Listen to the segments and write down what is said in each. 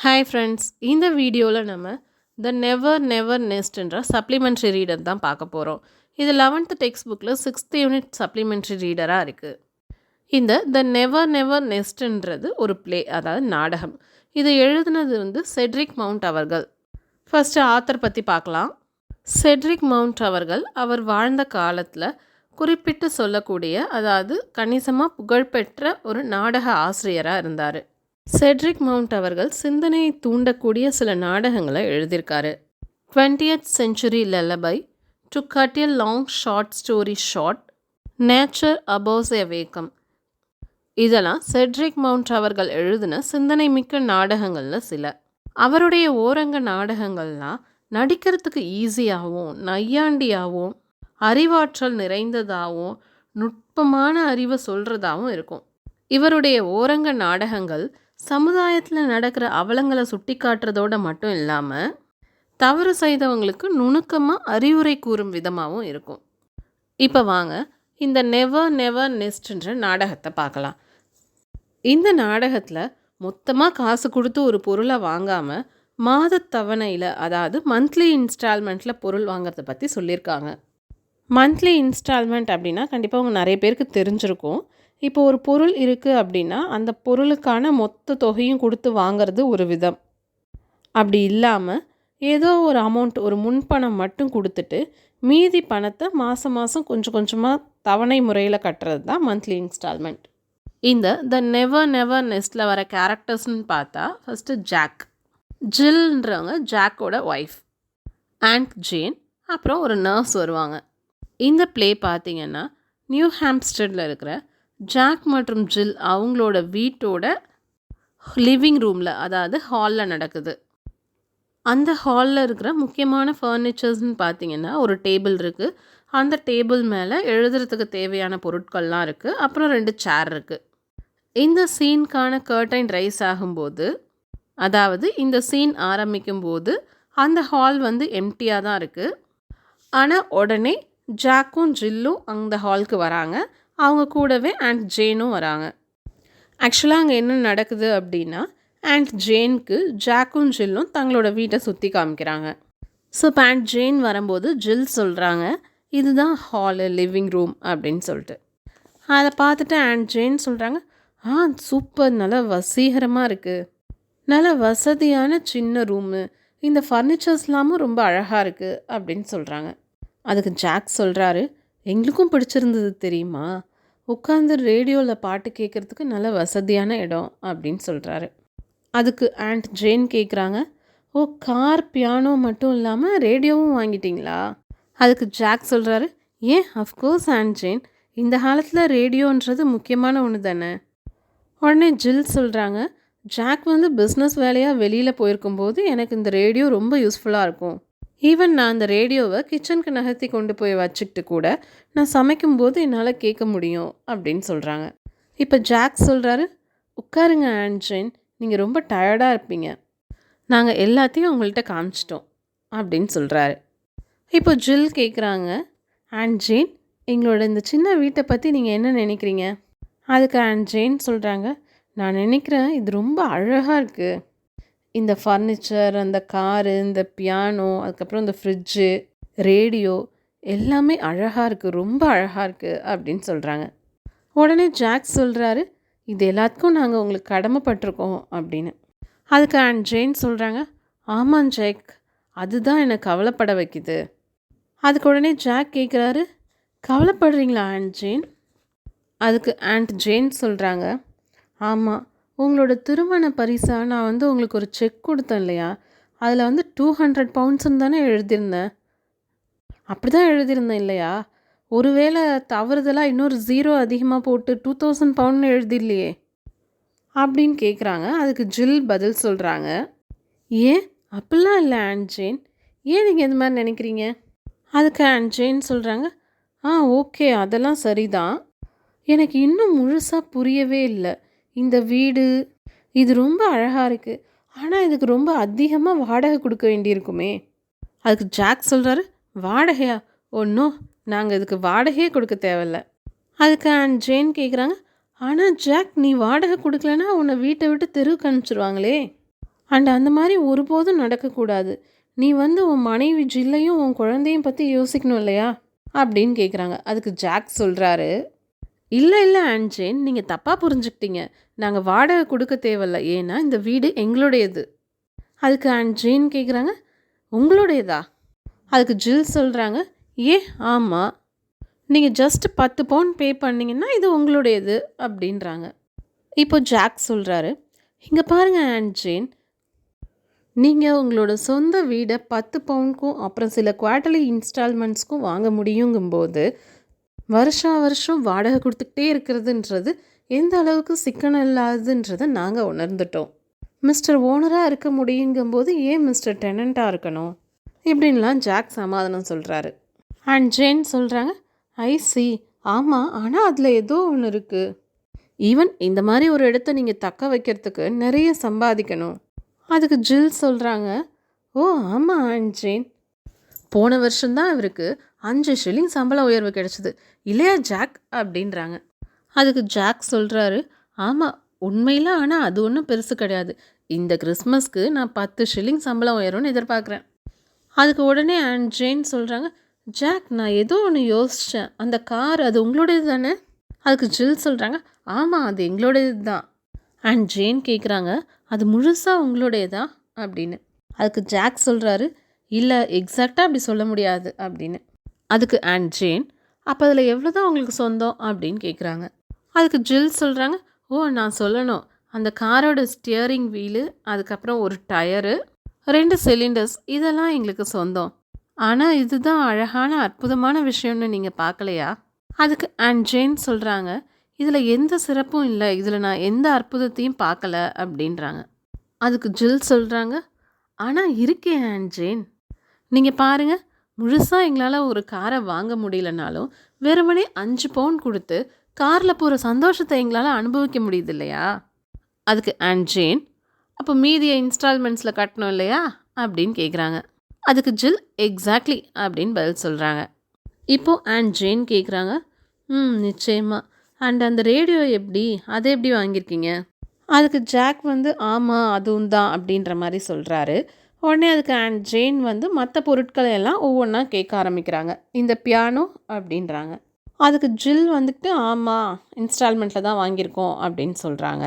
Hi friends, இந்த வீடியோவில் நம்ம த நெவர் நெவர் நெஸ்ட்ன்ற சப்ளிமெண்ட்ரி ரீடர் தான் பார்க்க போகிறோம். இது 11th டெக்ஸ்ட் புக்கில் 6th யூனிட் சப்ளிமெண்ட்ரி ரீடராக இருக்குது. இந்த த நெவர் நெவர் நெஸ்ட்ன்றது ஒரு ப்ளே, அதாவது நாடகம். இது எழுதுனது செட்ரிக் மவுண்ட் அவர்கள். ஃபஸ்ட்டு ஆத்தர் பற்றி பார்க்கலாம். செட்ரிக் மவுண்ட் அவர்கள் அவர் வாழ்ந்த காலத்தில் குறிப்பிட்டு சொல்லக்கூடிய, அதாவது கணிசமாக புகழ்பெற்ற ஒரு நாடக ஆசிரியராக இருந்தார். செட்ரிக் மவுண்ட் அவர்கள் சிந்தனையை தூண்டக்கூடிய சில நாடகங்களை எழுதியிருக்காரு. 20th Century Lullaby, to cut a long short story short, nature abhors a vacuum. இதெல்லாம் செட்ரிக் மவுண்ட் அவர்கள் எழுதின சிந்தனை மிக்க நாடகங்களில் சில. அவருடைய ஓரங்க நாடகங்கள்லாம் நடிக்கிறதுக்கு ஈஸியாகவும் நையாண்டியாகவும் அறிவாற்றல் நிறைந்ததாகவும் நுட்பமான அறிவை சொல்கிறதாகவும் இருக்கும். இவருடைய ஓரங்க நாடகங்கள் சமுதாயத்தில் நடக்கிற அவலங்களை சுட்டி காட்டுறதோட மட்டும் இல்லாமல் தவறு செய்தவங்களுக்கு நுணுக்கமாக அறிவுரை கூறும் விதமாகவும் இருக்கும். இப்போ வாங்க இந்த நெவர் நெவர் நெஸ்ட்ன்ற நாடகத்தை பார்க்கலாம். இந்த நாடகத்தில் மொத்தமாக காசு கொடுத்து ஒரு பொருளை வாங்காமல் மாதத்தவணையில், அதாவது மந்த்லி இன்ஸ்டால்மெண்ட்டில் பொருள் வாங்கிறத பற்றி சொல்லியிருக்காங்க. மந்த்லி இன்ஸ்டால்மெண்ட் அப்படின்னா கண்டிப்பாக அவங்க நிறைய பேருக்கு தெரிஞ்சிருக்கும். இப்போ ஒரு பொருள் இருக்குது அப்படின்னா அந்த பொருளுக்கான மொத்த தொகையும் கொடுத்து வாங்கிறது ஒரு விதம். அப்படி இல்லாமல் ஏதோ ஒரு அமௌண்ட், ஒரு முன்பணம் மட்டும் கொடுத்துட்டு மீதி பணத்தை மாதம் மாதம் கொஞ்சம் கொஞ்சமாக தவணை முறையில் கட்டுறது தான் மந்த்லி இன்ஸ்டால்மெண்ட். இந்த த நெவர் நெவர் நெஸ்ட்டில் வர கேரக்டர்ஸ்னு பார்த்தா ஃபஸ்ட்டு ஜாக். ஜில்ன்றவங்க ஜாக்கோட ஒய்ஃப். ஆண்ட் ஜேன், அப்புறம் ஒரு நர்ஸ் வருவாங்க. இந்த ப்ளே பார்த்திங்கன்னா நியூ ஹாம்ஸ்டர்டில் இருக்கிற ஜாக் மற்றும் ஜில் அவங்களோட வீட்டோட லிவிங் ரூமில், அதாவது ஹாலில் நடக்குது. அந்த ஹாலில் இருக்கிற முக்கியமான ஃபர்னிச்சர்ஸ்னு பார்த்திங்கன்னா ஒரு டேபிள் இருக்குது. அந்த டேபிள் மேலே எழுதுறதுக்கு தேவையான பொருட்கள்லாம் இருக்குது. அப்புறம் 2 சேர் இருக்குது. இந்த சீனுக்கான கர்டைன் ரைஸ் ஆகும்போது, அதாவது இந்த சீன் ஆரம்பிக்கும் போது அந்த ஹால் எம்டியாக தான் இருக்குது. ஆனால் உடனே ஜாக்கும் ஜில்லும் அந்த ஹாலுக்கு வராங்க. அவங்க கூடவே ஆண்ட் ஜேனும் வராங்க. ஆக்சுவலாக அங்கே என்ன நடக்குது அப்படின்னா, ஆண்ட் ஜேனுக்கு ஜாக்கும் ஜில்லும் தங்களோட வீட்டை சுற்றி காமிக்கிறாங்க. ஸோ இப்போ ஆண்ட் ஜேன் வரும்போது ஜில் சொல்கிறாங்க, இதுதான் ஹாலு, லிவிங் ரூம் அப்படின்னு சொல்லிட்டு. அதை பார்த்துட்டு ஆண்ட் ஜேன் சொல்கிறாங்க, சூப்பர், நல்லா வசீகரமாக இருக்குது, நல்ல வசதியான சின்ன ரூமு, இந்த ஃபர்னிச்சர்ஸ்லாமும் ரொம்ப அழகாக இருக்குது அப்படின்னு சொல்கிறாங்க. அதுக்கு ஜாக் சொல்கிறாரு, எங்களுக்கும் பிடிச்சிருந்தது தெரியுமா, உட்காந்து ரேடியோவில் பாட்டு கேட்குறதுக்கு நல்ல வசதியான இடம் அப்படின்னு சொல்கிறாரு. அதுக்கு ஆண்ட் ஜேன் கேட்குறாங்க, ஓ, கார் பியானோ மட்டும் இல்லாமல் ரேடியோவும் வாங்கிட்டீங்களா? அதுக்கு ஜாக் சொல்கிறாரு, ஏன், அஃப்கோர்ஸ் ஆண்ட் ஜேன், இந்த காலத்தில் ரேடியோன்றது முக்கியமான ஒன்று தானே. உடனே ஜில் சொல்கிறாங்க, ஜாக் பிஸ்னஸ் வேலையாக வெளியில் போயிருக்கும்போது எனக்கு இந்த ரேடியோ ரொம்ப யூஸ்ஃபுல்லாக இருக்கும். ஈவன் நான் அந்த ரேடியோவை கிச்சனுக்கு நகர்த்தி கொண்டு போய் வச்சுக்கிட்டு கூட நான் சமைக்கும்போது என்னால் கேட்க முடியும் அப்படின்னு சொல்கிறாங்க. இப்போ ஜாக் சொல்கிறாரு, உட்காருங்க ஆண்ட் ஜேன், நீங்கள் ரொம்ப டயர்டாக இருப்பீங்க, நாங்கள் எல்லாத்தையும் உங்கள்கிட்ட காமிச்சிட்டோம் அப்படின்னு சொல்கிறாரு. இப்போ ஜில் கேட்குறாங்க, ஆண்ட் ஜேன், எங்களோட இந்த சின்ன வீட்டை பற்றி நீங்கள் என்ன நினைக்கிறீங்க? அதுக்கு ஆண்ட் ஜேன் சொல்கிறாங்க, நான் நினைக்கிறேன் இது ரொம்ப அழகாக இருக்குது, இந்த ஃபர்னிச்சர், அந்த காரு, இந்த பியானோ, அதுக்கப்புறம் இந்த ஃப்ரிட்ஜு, ரேடியோ எல்லாமே அழகாக இருக்குது, ரொம்ப அழகாக இருக்குது அப்படின்னு சொல்கிறாங்க. உடனே ஜாக் சொல்கிறாரு, இது எல்லாத்துக்கும் நாங்கள் உங்களுக்கு கடமைப்பட்டிருக்கோம் அப்படின்னு. அதுக்கு ஆண்ட் ஜேன் சொல்கிறாங்க, ஆமாம் ஜாக், அதுதான் என்னை கவலைப்பட வைக்குது. அதுக்கு உடனே ஜாக் கேட்குறாரு, கவலைப்படுறீங்களா ஆண்ட் ஜேன்? அதுக்கு ஆண்ட் ஜேன் சொல்கிறாங்க, ஆமாம், உங்களோட திருமண பரிசாக நான் உங்களுக்கு ஒரு செக் கொடுத்தேன் இல்லையா, அதில் 200 பவுண்ட்ஸ்ன்னு தானே எழுதியிருந்தேன். அப்படி தான் எழுதியிருந்தேன் இல்லையா? ஒருவேளை தவறுதலாக இன்னொரு 0 அதிகமாக போட்டு 2000 பவுண்ட்னு எழுதிடலையே அப்படின்னு கேட்குறாங்க. அதுக்கு ஜில் பதில் சொல்கிறாங்க, ஏன், அப்படிலாம் இல்லை ஆண்ட் ஜேன், ஏன் நீங்கள் இந்த மாதிரி நினைக்கிறீங்க? அதுக்கு ஆண்ட் ஜேன் சொல்கிறாங்க, ஓகே, அதெல்லாம் சரிதான், எனக்கு இன்னும் முழுசாக புரியவே இல்லை, இந்த வீடு இது ரொம்ப அழகாக இருக்குது, ஆனால் இதுக்கு ரொம்ப அதிகமாக வாடகை கொடுக்க வேண்டியிருக்குமே. அதுக்கு ஜாக் சொல்கிறாரு, வாடகையா? ஒன்றும், நாங்கள் இதுக்கு வாடகையே கொடுக்க தேவையில்ல. அதுக்கு ஆண்ட் ஜேன் கேட்குறாங்க, ஆனால் ஜாக், நீ வாடகை கொடுக்கலன்னா உன்னை வீட்டை விட்டு தெருவுக்கு அனுப்பிச்சிடுவாங்களே. அண்ட் அந்த மாதிரி ஒருபோதும் நடக்கக்கூடாது. நீ வந்து உன் மனைவி ஜில்லையும் உன் குழந்தையும் பற்றி யோசிக்கணும் இல்லையா அப்படின்னு கேட்குறாங்க. அதுக்கு ஜாக் சொல்கிறாரு, இல்லை இல்லை ஆண்ட் ஜேன், நீங்கள் தப்பாக புரிஞ்சுக்கிட்டீங்க. நாங்கள் வாடகை கொடுக்க தேவையில்ல, ஏன்னா இந்த வீடு எங்களுடையது. அதுக்கு ஆண்ட் ஜேன் கேட்குறாங்க, உங்களுடையதா? அதுக்கு ஜில் சொல்கிறாங்க, ஏ ஆமாம், நீங்கள் ஜஸ்ட் 10 பவுண்ட் பே பண்ணிங்கன்னா இது உங்களுடையது அப்படின்றாங்க. இப்போ ஜாக் சொல்கிறாரு, இங்கே பாருங்கள் ஆண்ட் ஜேன், நீங்கள் உங்களோட சொந்த வீடை 10 பவுண்டுக்கும் அப்புறம் சில குவார்ட்டர்லி இன்ஸ்டால்மெண்ட்ஸ்க்கும் வாங்க முடியுங்கும்போது வருஷம் வாடகை கொடுத்துக்கிட்டே இருக்கிறதுன்றது எந்த அளவுக்கு சிக்கனம் இல்லாததுன்றதை நாங்கள் உணர்ந்துட்டோம். மிஸ்டர் ஓனராக இருக்க முடியுங்கும்போது ஏன் மிஸ்டர் டெனண்ட்டாக இருக்கணும் இப்படின்லாம் ஜாக் சமாதானம் சொல்கிறாரு. அண்ட் ஜேன் சொல்கிறாங்க, ஐ சி, ஆமாம், ஆனால் அதில் ஏதோ ஒன்று இருக்குது. ஈவன் இந்த மாதிரி ஒரு இடத்த நீங்கள் தக்க வைக்கிறதுக்கு நிறைய சம்பாதிக்கணும். அதுக்கு ஜில் சொல்கிறாங்க, ஓ ஆமாம் ஆண்ட் ஜேன், போன வருஷம்தான் இவருக்கு 5 ஷில்லிங் சம்பள உயர்வு கிடைச்சிது இல்லையா ஜாக் அப்படின்றாங்க. அதுக்கு ஜாக் சொல்கிறாரு, ஆமாம் உண்மையில், ஆனால் அது ஒன்றும் பெருசு கிடையாது. இந்த கிறிஸ்மஸ்க்கு நான் 10 ஷில்லிங் சம்பளம் உயரும்னு எதிர்பார்க்குறேன். அதுக்கு உடனே அண்ட் ஜேன் சொல்கிறாங்க, ஜாக் நான் ஏதோ ஒன்று யோசித்தேன், அந்த கார் அது உங்களோடது தானே? அதுக்கு ஜில் சொல்கிறாங்க, ஆமாம் அது எங்களோடது தான். அண்ட் ஜேன் கேட்குறாங்க, அது முழுசாக உங்களுடையதா அப்படின்னு. அதுக்கு ஜாக் சொல்கிறாரு, இல்லை எக்ஸாக்டாக அப்படி சொல்ல முடியாது அப்படின்னு. அதுக்கு அண்ட் ஜேன், அப்போ அதில் எவ்வளோ தான் உங்களுக்கு சொந்தம் அப்படின்னு கேட்குறாங்க. அதுக்கு ஜில் சொல்கிறாங்க, ஓ நான் சொல்லணும், அந்த காரோட ஸ்டியரிங் வீலு, அதுக்கப்புறம் ஒரு டயரு, 2 சிலிண்டர்ஸ், இதெல்லாம் எங்களுக்கு சொந்தம். ஆனால் இதுதான் அழகான அற்புதமான விஷயம்னு நீங்கள் பார்க்கலையா? அதுக்கு அண்ட் ஜேன் சொல்கிறாங்க, இதில் எந்த சிறப்பும் இல்லை, இதில் நான் எந்த அற்புதத்தையும் பார்க்கல அப்படின்றாங்க. அதுக்கு ஜில் சொல்கிறாங்க, ஆனால் இருக்கே அண்ட் ஜேன், நீங்கள் பாருங்கள், முழுசாக எங்களால் ஒரு காரை வாங்க முடியலனாலும் வெறுமனே 5 பவுண்ட் கொடுத்து காரில் போகிற சந்தோஷத்தை எங்களால் அனுபவிக்க முடியுது இல்லையா? அதுக்கு அண்ட் ஜேன், அப்போ மீதியை இன்ஸ்டால்மெண்ட்ஸில் கட்டணும் இல்லையா அப்படின்னு கேட்குறாங்க. அதுக்கு ஜில் எக்ஸாக்ட்லி அப்படின்னு பதில் சொல்கிறாங்க. இப்போது அண்ட் ஜேன் கேட்குறாங்க, நிச்சயமாக, அண்ட் அந்த ரேடியோ எப்படி, அதை எப்படி வாங்கியிருக்கீங்க? அதுக்கு ஜாக் வந்து ஆமாம் அதுவும் தான் அப்படின்ற மாதிரி சொல்கிறாரு. உடனே அதுக்கு அண்ட் ஜேன் வந்து மற்ற பொருட்களை எல்லாம் ஒவ்வொன்றா கேட்க ஆரம்பிக்கிறாங்க. இந்த பியானோ அப்படின்றாங்க. அதுக்கு ஜில் வந்துட்டு ஆமாம் இன்ஸ்டால்மெண்ட்டில் தான் வாங்கியிருக்கோம் அப்படின்னு சொல்கிறாங்க.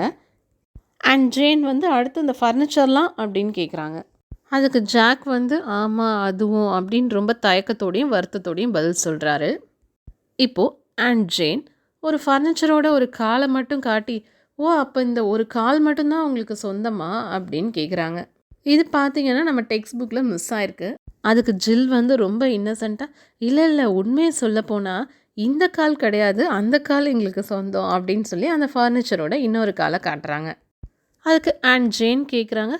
அண்ட் ஜேன் வந்து அடுத்து இந்த ஃபர்னிச்சர்லாம் அப்படின்னு கேட்குறாங்க. அதுக்கு ஜாக் வந்து ஆமாம் அதுவும் அப்படின்னு ரொம்ப தயக்கத்தோடையும் வருத்தத்தோடையும் பதில் சொல்கிறாரு. இப்போது அண்ட் ஜேன் ஒரு ஃபர்னிச்சரோட ஒரு காலை மட்டும் காட்டி, ஓ அப்போ இந்த ஒரு கால் மட்டும்தான் உங்களுக்கு சொந்தமா அப்படின்னு கேட்குறாங்க. இது பார்த்தீங்கன்னா நம்ம டெக்ஸ்ட் புக்கில் மிஸ் ஆயிருக்கு. அதுக்கு ஜில் வந்து ரொம்ப இன்னசென்ட்டாக, இல்லை உண்மையை சொல்ல போனால் இந்த கால் கிடையாது, அந்த கால் எங்களுக்கு சொந்தம் அப்படின்னு சொல்லி அந்த ஃபர்னிச்சரோட இன்னொரு காலை காட்டுறாங்க. அதுக்கு அண்ட் ஜேன் கேட்குறாங்க,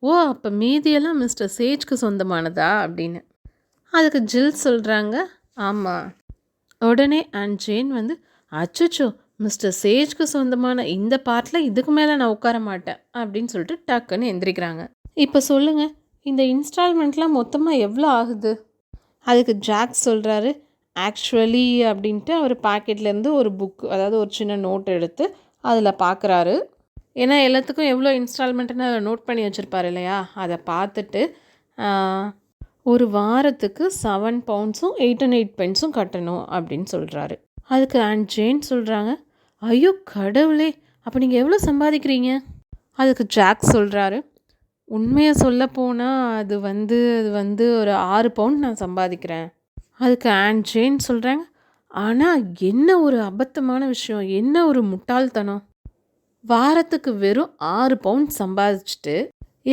ஓ அப்போ மீதியெல்லாம் மிஸ்டர் சேஜ்க்கு சொந்தமானதா அப்படின்னு. அதுக்கு ஜில் சொல்கிறாங்க, ஆமாம். உடனே அண்ட் ஜேன் வந்து, அச்சோ மிஸ்டர் சேஜ்க்கு சொந்தமான இந்த பார்ட்டில் இதுக்கு மேலே நான் உட்கார மாட்டேன் அப்படின்னு சொல்லிட்டு டக்குன்னு எந்திரிக்கிறாங்க. இப்போ சொல்லுங்கள், இந்த இன்ஸ்டால்மெண்ட்லாம் மொத்தமாக எவ்வளோ ஆகுது? அதுக்கு ஜாக் சொல்கிறாரு, ஆக்சுவலி அப்படின்ட்டு அவர் பாக்கெட்லேருந்து ஒரு புக், அதாவது ஒரு சின்ன நோட் எடுத்து அதில் பார்க்குறாரு. ஏன்னா எல்லாத்துக்கும் எவ்வளோ இன்ஸ்டால்மெண்ட்டுன்னு அதை நோட் பண்ணி வச்சுருப்பார் இல்லையா? அதை பார்த்துட்டு ஒரு வாரத்துக்கு 7 பவுண்ட்ஸும் 8 and 8 பென்ஸும் கட்டணும் அப்படின்னு சொல்கிறாரு. அதுக்கு அண்ட் ஜேன் சொல்கிறாங்க, ஐயோ கடவுளே, அப்போ நீங்கள் எவ்வளோ சம்பாதிக்கிறீங்க? அதுக்கு ஜாக் சொல்கிறாரு, உண்மையை சொல்ல போனால் அது வந்து ஒரு 6 பவுண்ட் நான் சம்பாதிக்கிறேன். அதுக்கு அண்ட் ஜேன் சொல்கிறாங்க, ஆனால் என்ன ஒரு அபத்தமான விஷயம், என்ன ஒரு முட்டாள்தனம், வாரத்துக்கு வெறும் 6 பவுண்ட் சம்பாதிச்சுட்டு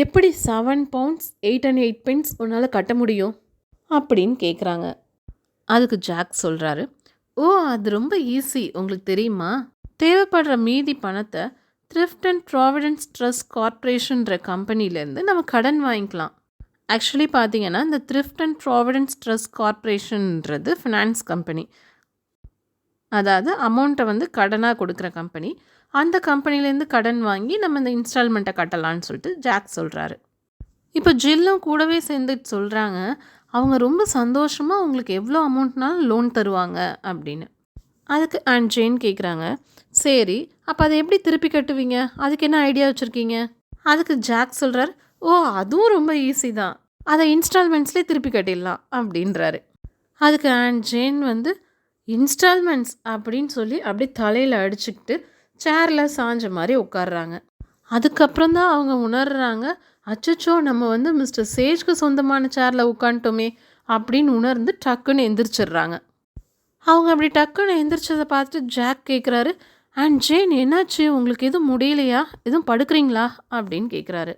எப்படி 7 பவுண்ட்ஸ் 8 and 8 பென்ஸ் உன்னால் கட்ட முடியும் அப்படின்னு கேட்குறாங்க. அதுக்கு ஜாக் சொல்கிறாரு, ஓ அது ரொம்ப ஈஸி, உங்களுக்கு தெரியுமா? தேவைப்படுற மீதி பணத்தை த்ரிஃப்ட் அண்ட் ப்ராவிடன்ஸ் ட்ரஸ்ட் கார்ப்பரேஷன்ற கம்பெனிலேருந்து நம்ம கடன் வாங்கிக்கலாம். ஆக்சுவலி பார்த்தீங்கன்னா இந்த த்ரிஃப்ட் அண்ட் ப்ராவிடன்ஸ் ட்ரஸ்ட் கார்ப்பரேஷன்ன்றது ஃபினான்ஸ் கம்பெனி, அதாவது அமௌண்ட்டை வந்து கடனாக கொடுக்குற கம்பெனி. அந்த கம்பெனிலேருந்து கடன் வாங்கி நம்ம இந்த இன்ஸ்டால்மெண்ட்டை கட்டலான்னு சொல்லிட்டு ஜாக் சொல்கிறாரு. இப்போ ஜில்லும் கூடவே சேர்ந்துட்டு சொல்கிறாங்க, அவங்க ரொம்ப சந்தோஷமாக உங்களுக்கு எவ்வளோ அமௌண்ட்னாலும் லோன் தருவாங்க அப்படின்னு. அதுக்கு அண்ட் ஜேன் கேட்குறாங்க, சரி அப்போ அதை எப்படி திருப்பி கட்டுவீங்க, அதுக்கு என்ன ஐடியா வச்சுருக்கீங்க? அதுக்கு ஜாக் சொல்கிறார், ஓ! அதுவும் ரொம்ப ஈஸி தான். அத இன்ஸ்டால்மெண்ட்ஸ்லயே திருப்பி கட்டிடலாம் அப்படின்றாரு. அதுக்கு ஆண்ட் ஜேன் வந்து இன்ஸ்டால்மெண்ட்ஸ் அப்படின்னு சொல்லி அப்படியே தலையில அடிச்சுக்கிட்டு சேர்ல சாஞ்ச மாரி உட்கார்றாங்க. அதுக்கப்புறம் தான் அவங்க உணர்றாங்க, அச்சச்சோ! நம்ம வந்து மிஸ்டர் சேஜ்க்கு சொந்தமான சேர்ல உட்காந்துட்டோமே அப்படின்னு உணர்ந்து டக்குன்னு எந்திரிச்சிடுறாங்க. அவங்க அப்படி டக்குன்னு எந்திரிச்சத பார்த்துட்டு ஜாக் கேட்குறாரு, "அண்ட் ஜேன் என்னாச்சு? உங்களுக்கு எதுவும் முடியலையா? எதுவும் படுக்கிறீங்களா?" அப்படின்னு கேட்குறாரு.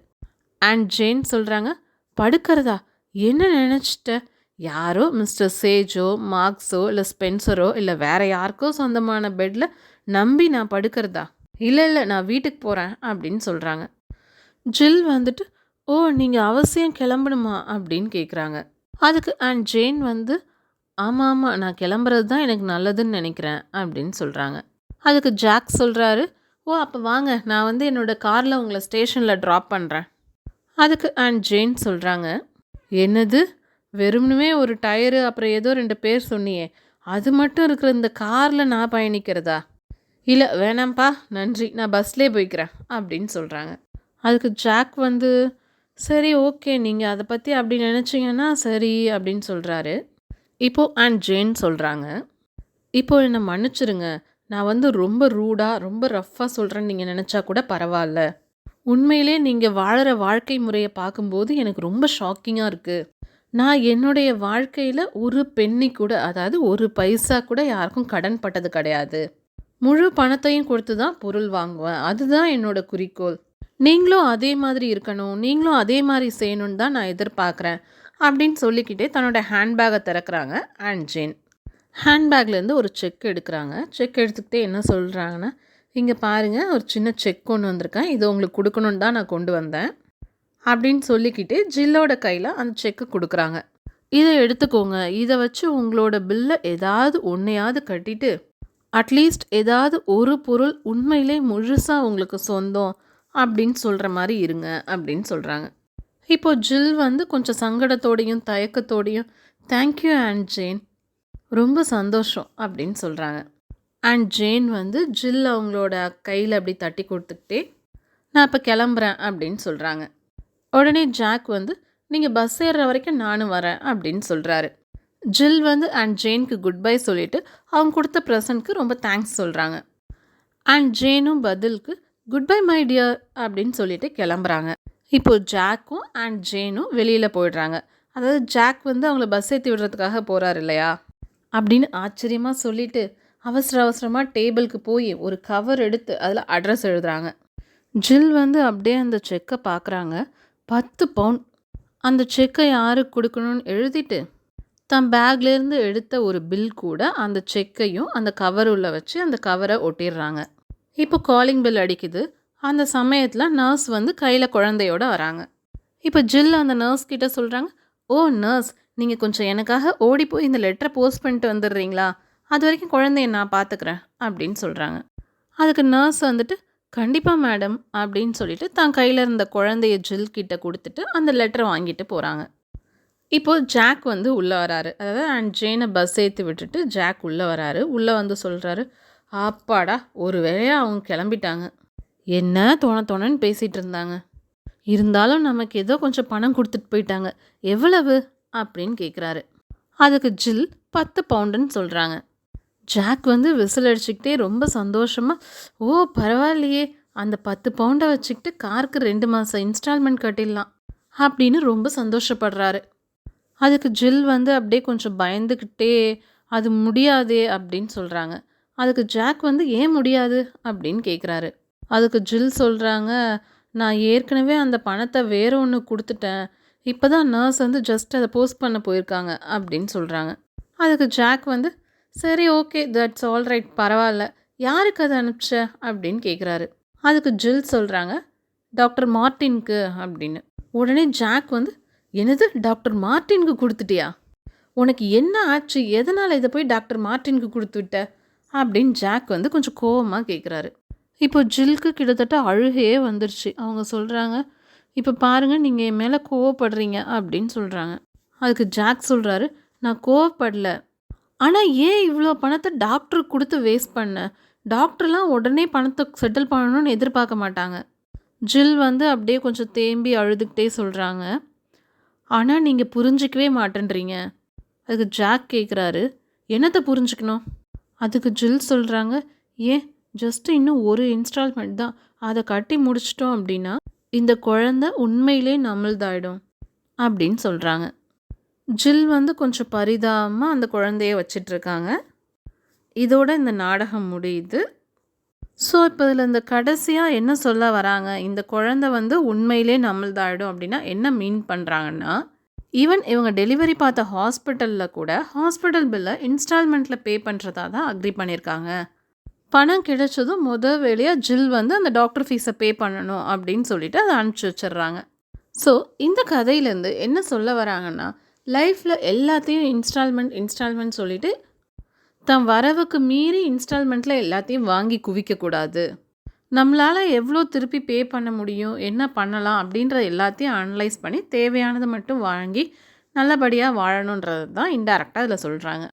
அண்ட் ஜேன் சொல்கிறாங்க, "படுக்கிறதா? என்ன நினச்சிட்ட? யாரோ மிஸ்டர் சேஜோ, மார்க்ஸோ இல்லை ஸ்பென்சரோ இல்லை வேற யாருக்கோ சொந்தமான பெட்டில் நம்பி நான் படுக்கிறதா? இல்லை இல்லை நான் வீட்டுக்கு போகிறேன்" அப்படின்னு சொல்கிறாங்க. ஜில் வந்துட்டு, "ஓ நீங்கள் அவசியம் கிளம்பணுமா?" அப்படின்னு கேட்குறாங்க. அதுக்கு அண்ட் ஜேன் வந்து, "ஆமாம் ஆமாம் நான் கிளம்புறது தான் எனக்கு நல்லதுன்னு நினைக்கிறேன்" அப்படின்னு சொல்கிறாங்க. அதுக்கு ஜாக் சொல்கிறாரு, "ஓ அப்போ வாங்க நான் வந்து என்னோடய காரில் உங்களை ஸ்டேஷனில் ட்ராப் பண்ணுறேன்." அதுக்கு அண்ட் ஜேன் சொல்கிறாங்க, "என்னது வெறுமனே ஒரு டயரு அப்புறம் ஏதோ 2 பேர் சொன்னியே, அது மட்டும் இருக்கிற இந்த காரில் நான் பயணிக்கிறதா? இல்லை வேணாம்ப்பா நன்றி நான் பஸ்லேயே போய்க்கிறேன்" அப்படின்னு சொல்கிறாங்க. அதுக்கு ஜாக் வந்து, "சரி ஓகே நீங்கள் அதை பற்றி அப்படி நினச்சிங்கன்னா சரி" அப்படின்னு சொல்கிறாரு. இப்போது அண்ட் ஜேன் சொல்கிறாங்க, "இப்போ என்னை மன்னிச்சிருங்க, நான் வந்து ரொம்ப ரூடாக ரொம்ப ரஃப்பாக சொல்கிறேன்னு நீங்கள் நினச்சா கூட பரவாயில்ல. உண்மையிலே நீங்கள் வாழுற வாழ்க்கை முறையை பார்க்கும்போது எனக்கு ரொம்ப ஷாக்கிங்காக இருக்குது. நான் என்னுடைய வாழ்க்கையில் ஒரு பென்னி கூட, அதாவது ஒரு பைசா கூட யாருக்கும் கடன் பட்டது கிடையாது. முழு பணத்தையும் கொடுத்து தான் பொருள் வாங்குவேன். அதுதான் என்னோட குறிக்கோள். நீங்களும் அதே மாதிரி இருக்கணும், நீங்களும் அதே மாதிரி செய்யணும்னு தான் நான் எதிர்பார்க்குறேன்" அப்படின்னு சொல்லிக்கிட்டே தன்னோட ஹேண்ட்பேக்கை திறக்கிறாங்க அண்ட் ஜேன். ஹேண்ட்பேக்லேருந்து ஒரு செக் எடுக்கிறாங்க. செக் எடுத்துக்கிட்டே என்ன சொல்கிறாங்கன்னா, "இங்கே பாருங்கள் ஒரு சின்ன செக் கொண்டு வந்திருக்கேன், இது உங்களுக்கு கொடுக்கணுன்னு தான் நான் கொண்டு வந்தேன்" அப்படின்னு சொல்லிக்கிட்டு ஜில்லோட கையில் அந்த செக்கு கொடுக்குறாங்க. "இதை எடுத்துக்கோங்க, இதை வச்சு உங்களோட பில்லை ஏதாவது ஒன்றையாவது கட்டிட்டு அட்லீஸ்ட் ஏதாவது ஒரு பொருள் உண்மையிலே முழுசாக உங்களுக்கு சொந்தம் அப்படின்னு சொல்கிற மாதிரி இருங்க" அப்படின்னு சொல்கிறாங்க. இப்போது ஜில் வந்து கொஞ்சம் சங்கடத்தோடையும் தயக்கத்தோடையும் "தேங்க்யூ அண்ட் ஜேன், ரொம்ப சந்தோஷம்" அப்படின்னு சொல்கிறாங்க. அண்ட் ஜேன் வந்து ஜில் அவங்களோட கையில் அப்படி தட்டி கொடுத்துக்கிட்டே, "நான் இப்போ கிளம்புறேன்" அப்படின்னு சொல்கிறாங்க. உடனே ஜாக் வந்து, "நீங்கள் பஸ் ஏறுற வரைக்கும் நானும் வரேன்" அப்படின்னு சொல்கிறாரு. ஜில் வந்து அண்ட் ஜேனுக்கு குட் பை சொல்லிவிட்டு அவங்க கொடுத்த ப்ரெசன்ட்க்கு ரொம்ப தேங்க்ஸ் சொல்கிறாங்க. அண்ட் ஜேனும் பதிலுக்கு "குட் பை மை டியர்" அப்படின்னு சொல்லிட்டு கிளம்புறாங்க. இப்போது ஜாக்கும் அண்ட் ஜேனும் வெளியில் போயிடுறாங்க. அதாவது ஜாக் வந்து அவங்கள பஸ் ஏற்றி விடுறதுக்காக போகிறார் இல்லையா அப்படின்னு ஆச்சரியமாக சொல்லிட்டு அவசர அவசரமாக டேபிளுக்கு போய் ஒரு கவர் எடுத்து அதில் அட்ரஸ் எழுதுகிறாங்க. ஜில் வந்து அப்படியே அந்த செக்கை பார்க்குறாங்க. 10 பவுண்ட். அந்த செக்கை யாருக்கு கொடுக்கணும்னு எழுதிட்டு தன் பேக்லேருந்து எடுத்த ஒரு பில் கூட அந்த செக்கையும் அந்த கவர் உள்ள வச்சு அந்த கவரை ஒட்டிடுறாங்க. இப்போ காலிங் பில் அடிக்குது. அந்த சமயத்தில் நர்ஸ் வந்து கையில் குழந்தையோட வராங்க. இப்போ ஜில் அந்த நர்ஸ் கிட்ட சொல்கிறாங்க, "ஓ நர்ஸ், நீங்கள் கொஞ்சம் எனக்காக ஓடி போய் இந்த லெட்டரை போஸ்ட் பண்ணிட்டு வந்துடுறீங்களா? அது வரைக்கும் குழந்தைய நான் பார்த்துக்கிறேன்" அப்படின்னு சொல்கிறாங்க. அதுக்கு நர்ஸ் வந்துட்டு, "கண்டிப்பாக மேடம்" அப்படின்னு சொல்லிட்டு தான் கையில் இருந்த குழந்தைய ஜில் கிட்ட கொடுத்துட்டு அந்த லெட்டரை வாங்கிட்டு போகிறாங்க. இப்போது ஜாக் வந்து உள்ளே வராரு. அதாவது அண்ட் ஜேனை பஸ் ஏற்றி விட்டுட்டு ஜாக் உள்ளே வராரு. உள்ளே வந்து சொல்கிறாரு, "அப்பாடா ஒரு வேளையாக அவங்க கிளம்பிட்டாங்க. என்ன தோணன்னு பேசிகிட்டு இருந்தாங்க. இருந்தாலும் நமக்கு ஏதோ கொஞ்சம் பணம் கொடுத்துட்டு போயிட்டாங்க. எவ்வளவு?" அப்படின்னு கேட்குறாரு. அதுக்கு ஜில் 10 பவுண்டுன்னு சொல்கிறாங்க. ஜாக் வந்து விசில் அடிச்சுக்கிட்டே ரொம்ப சந்தோஷமாக, "ஓ பரவாயில்லையே, அந்த 10 பவுண்டை வச்சுக்கிட்டு காருக்கு 2 மாதம் இன்ஸ்டால்மெண்ட் கட்டிடலாம்" அப்படின்னு ரொம்ப சந்தோஷப்படுறாரு. அதுக்கு ஜில் வந்து அப்படியே கொஞ்சம் பயந்துக்கிட்டே, "அது முடியாதே" அப்படின்னு சொல்கிறாங்க. அதுக்கு ஜாக் வந்து "ஏன் முடியாது?" அப்படின்னு கேட்குறாரு. அதுக்கு ஜில் சொல்கிறாங்க, "நான் ஏற்கனவே அந்த பணத்தை வேற ஒன்று கொடுத்துட்டேன். இப்போ தான் நர்ஸ் வந்து ஜஸ்ட் அதை போஸ்ட் பண்ண போயிருக்காங்க" அப்படின்னு சொல்கிறாங்க. அதுக்கு ஜாக் வந்து, "சரி ஓகே தட்ஸ் ஆல் ரைட், பரவாயில்ல. யாருக்கு அதை அனுப்பிச்ச?" அப்படின்னு கேட்குறாரு. அதுக்கு ஜில் சொல்கிறாங்க, "டாக்டர் மார்ட்டினுக்கு" அப்படின்னு. உடனே ஜாக் வந்து, "என்னது டாக்டர் மார்ட்டினுக்கு கொடுத்துட்டியா? உனக்கு என்ன ஆச்சு? எதனால் இதை போய் டாக்டர் மார்ட்டினுக்கு கொடுத்து விட்ட?" அப்படின்னு ஜாக் வந்து கொஞ்சம் கோவமாக கேட்குறாரு. இப்போ ஜில்க்கு கிட்டத்தட்ட அழுகையே வந்துருச்சு. அவங்க சொல்கிறாங்க, "இப்போ பாருங்கள் நீங்கள் என் மேலே கோவப்படுறீங்க" அப்படின்னு சொல்கிறாங்க. அதுக்கு ஜாக் சொல்கிறாரு, "நான் கோவப்படல. ஆனால் ஏன் இவ்வளோ பணத்தை டாக்டருக்கு கொடுத்து வேஸ்ட் பண்ண? டாக்டர்லாம் உடனே பணத்தை செட்டில் பண்ணணும்னு எதிர்பார்க்க மாட்டாங்க. ஜில் வந்து அப்படியே கொஞ்சம் தேம்பி அழுதுகிட்டே சொல்கிறாங்க. ஆனால் நீங்கள் புரிஞ்சிக்கவே மாட்டேன்றீங்க. அதுக்கு ஜாக் கேட்குறாரு, என்னத்தை புரிஞ்சுக்கணும்? அதுக்கு ஜில் சொல்கிறாங்க, ஏன் ஜஸ்ட் இன்னும் ஒரு இன்ஸ்டால்மெண்ட் தான், அதை கட்டி முடிச்சிட்டோம் அப்படின்னா இந்த குழந்தை உண்மையிலே நம்மள்தாயிடும் அப்படின்னு சொல்கிறாங்க. ஜில் வந்து கொஞ்சம் பரிதாபமாக அந்த குழந்தைய வச்சிட்ருக்காங்க. இதோட இந்த நாடகம் முடியுது. ஸோ இப்போ இதில் இந்த கடைசியாக என்ன சொல்ல வராங்க, இந்த குழந்தை வந்து உண்மையிலே நம்மள்தாயிடும் அப்படின்னா என்ன மீன் பண்ணுறாங்கன்னா, ஈவன் இவங்க டெலிவரி பார்த்த ஹாஸ்பிட்டலில் கூட ஹாஸ்பிட்டல் பில்லை இன்ஸ்டால்மெண்ட்டில் பே பண்ணுறதா தான் அக்ரி பண்ணியிருக்காங்க. பணம் கிடைச்சதும் வேலையாக ஜில் வந்து அந்த டாக்டர் ஃபீஸை பே பண்ணணும் அப்படின்னு சொல்லிட்டு அதை அனுப்பிச்சி வச்சிடுறாங்க. ஸோ இந்த கதையிலேருந்து என்ன சொல்ல வராங்கன்னா, லைஃப்பில் எல்லாத்தையும் இன்ஸ்டால்மெண்ட் சொல்லிட்டு தம் வரவுக்கு மீறி இன்ஸ்டால்மெண்ட்டில் எல்லாத்தையும் வாங்கி குவிக்கக்கூடாது. நம்மளால் எவ்வளோ திருப்பி பே பண்ண முடியும், என்ன பண்ணலாம் அப்படின்ற எல்லாத்தையும் அனலைஸ் பண்ணி தேவையானதை மட்டும் வாங்கி நல்லபடியாக வாழணுன்றது தான் இன்டைரக்டாக இதில் சொல்கிறாங்க.